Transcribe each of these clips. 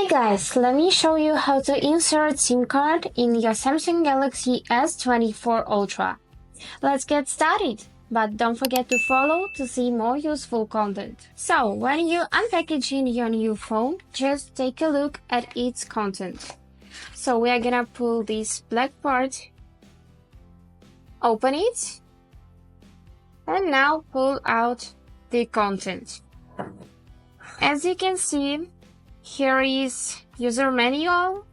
Hey guys, let me show you how to insert SIM card in your Samsung Galaxy S24 Ultra. Let's get started, but don't forget to follow to see more useful content. So, when you unpackaging your new phone, just take a look at its content. So we are gonna pull this black part, open it, and now pull out the content. As you can see, here is user manual,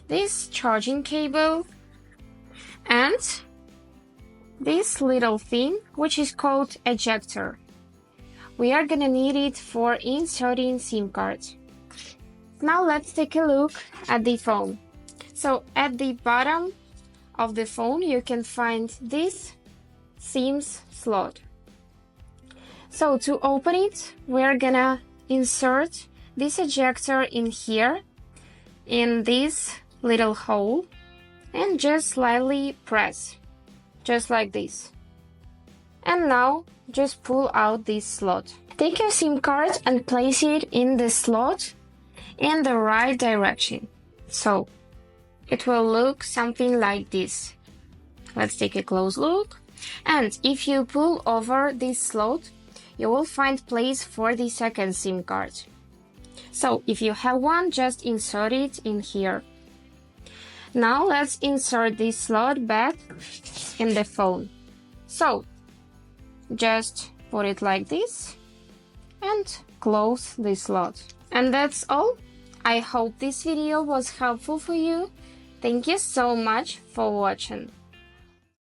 this charging cable, and this little thing which is called ejector. We are gonna need it for inserting SIM cards. Now let's take a look at the phone. So at the bottom of the phone you can find this SIMs slot. So to open it, we're gonna insert this ejector in here, in this little hole, and just slightly press, just like this. And now just pull out this slot. Take your SIM card and place it in the slot in the right direction. So it will look something like this. Let's take a close look. And if you pull over this slot, you will find place for the second SIM card. So if you have one, just insert it in here. Now let's insert this slot back in the phone. So just put it like this and close the slot. And that's all. I hope this video was helpful for you. Thank you so much for watching.